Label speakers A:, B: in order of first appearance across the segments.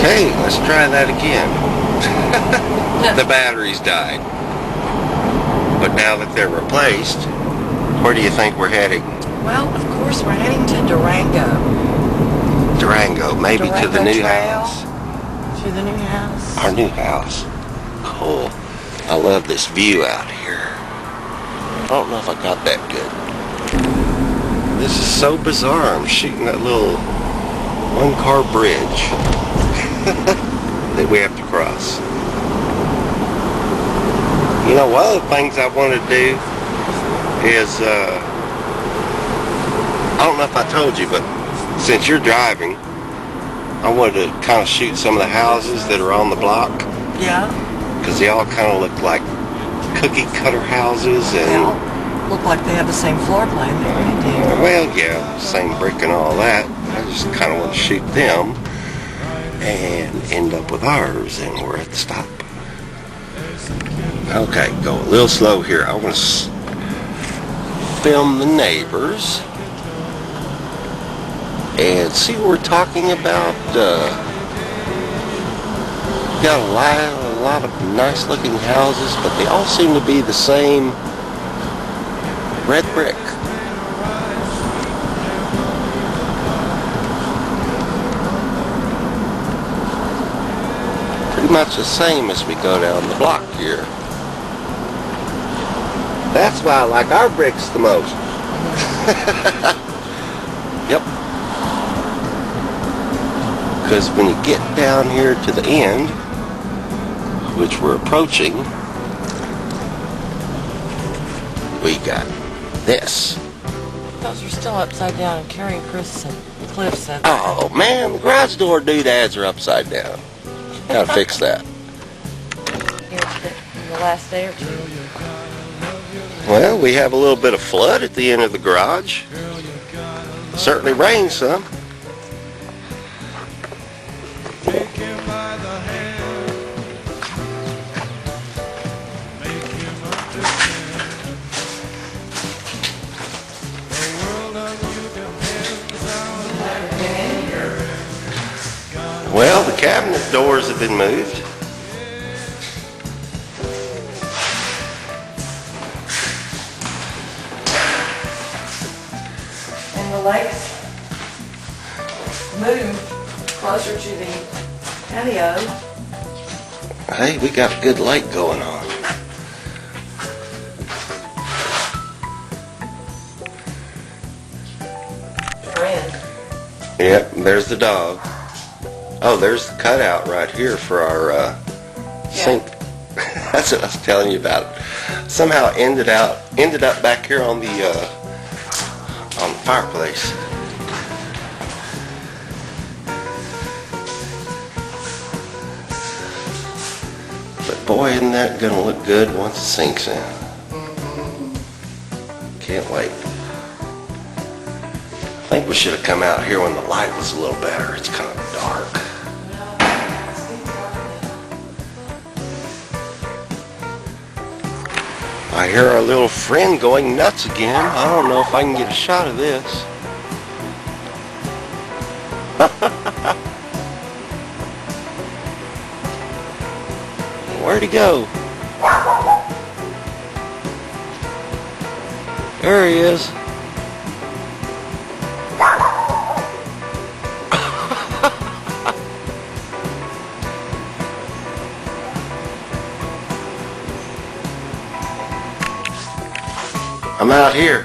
A: Okay, let's try that again. The batteries died. But now that they're replaced, where do you think we're heading?
B: Well, of course, we're heading to Durango.
A: Durango, maybe to the new house.
B: To the new house.
A: Our new house. Cool. I love this view out here. I don't know if I got that good. This is so bizarre. I'm shooting that little one-car bridge that we have to cross. You know, one of the things I want to do is, I don't know if I told you, but since you're driving, I wanted to kind of shoot some of the houses that are on the block.
B: Yeah.
A: Because they all kind of look like cookie cutter houses and...
B: They all look like they have the same floor plan that we do.
A: Well, yeah, same brick and all that. I just kind of want to shoot them and end up with ours, and we're at the stop. Okay, go a little slow here. I want to film the neighbors and see what we're talking about. Got a lot of nice looking houses, but they all seem to be the same red brick. Pretty much the same as we go down the block here. That's why I like our bricks the most. Yep. Because when you get down here to the end, which we're approaching, we got this.
B: Those are still upside down and carrying Chris and Cliff said.
A: Oh man, the garage door doodads are upside down. Gotta fix that.
B: In the last day or two.
A: Well, we have a little bit of flood at the end of the garage. Certainly rained some. Well, the cabinet doors have been moved.
B: And the legs moved closer to the patio.
A: Hey, we got a good light going on.
B: Friend.
A: Yep, there's the dog. Oh, there's the cutout right here for our sink. That's what I was telling you about. Somehow ended up back here on the fireplace. But boy, isn't that gonna look good once the sink's in. Can't wait. I think we should have come out here when the light was a little better. It's kind of dark. I hear our little friend going nuts again. I don't know if I can get a shot of this. Where'd he go? There he is. I'm out here.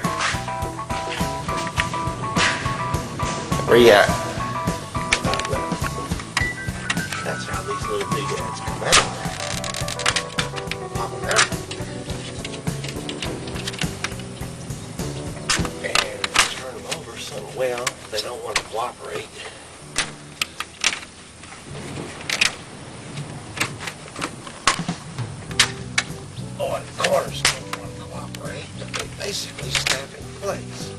A: Where you at? That's how these little doodads come out. Pop them out. And turn them over some well. They don't want to cooperate. Oh, and the corners don't want to cooperate. They basically snap in place.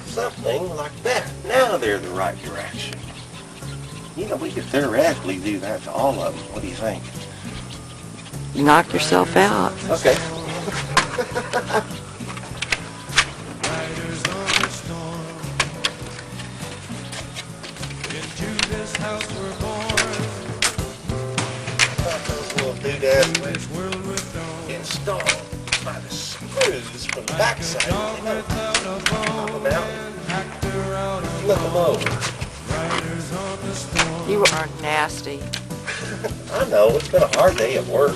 A: Something like that. Now they're the right direction. You know, we could theoretically do that to all of them. What do you think?
B: You knock yourself out.
A: Okay. doodad was installed by the screws from the backside. Pop them out, flip them over.
B: You are nasty.
A: I know, it's been a hard day at work.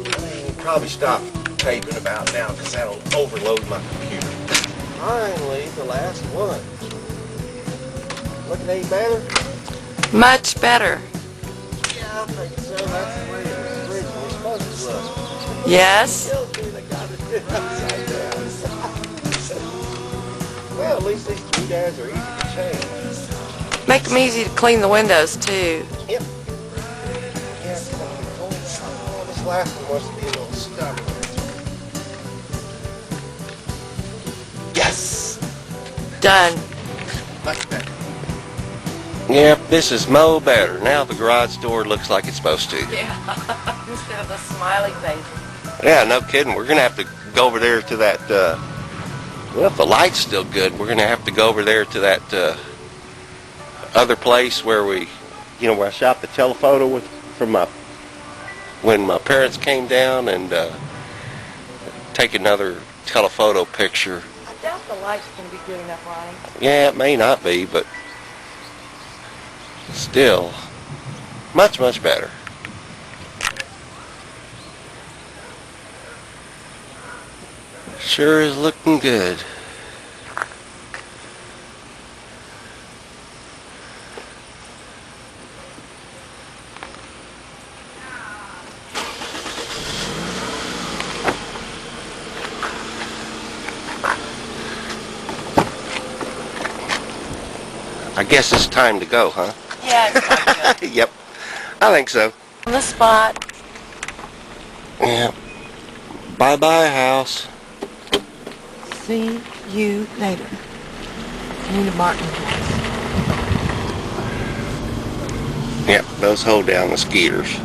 A: I probably stop taping about now because that'll overload my computer. Finally, the last one. Looking any better?
B: Much better.
A: Yeah, I think so. That's the way it was originally supposed to look.
B: Yes?
A: Guilty, they got it upside down. Well, at least these two guys are easy to change.
B: Make them easy to clean the windows, too.
A: Yep. Yeah, oh, this last one wants to be a little stubborn. Yes!
B: Done.
A: Much better. Yep, this is mo better. Now the garage door looks like it's supposed to.
B: Yeah. Instead of the smiley face.
A: Yeah, no kidding. We're going to have to go over there to that, well, if the light's still good, we're going to have to go over there to that other place where we, where I shot the telephoto when my parents came down and take another telephoto picture.
B: I doubt the light's going to be good enough, Ronnie.
A: Yeah, it may not be, but still, much, much better. Sure is looking good. I guess it's time to go, huh?
B: Yeah, it's not good.
A: Yep, I think so.
B: On the spot.
A: Yeah. Bye-bye, house.
B: See you later. Nina Martin.
A: Yep, those hold down the skeeters.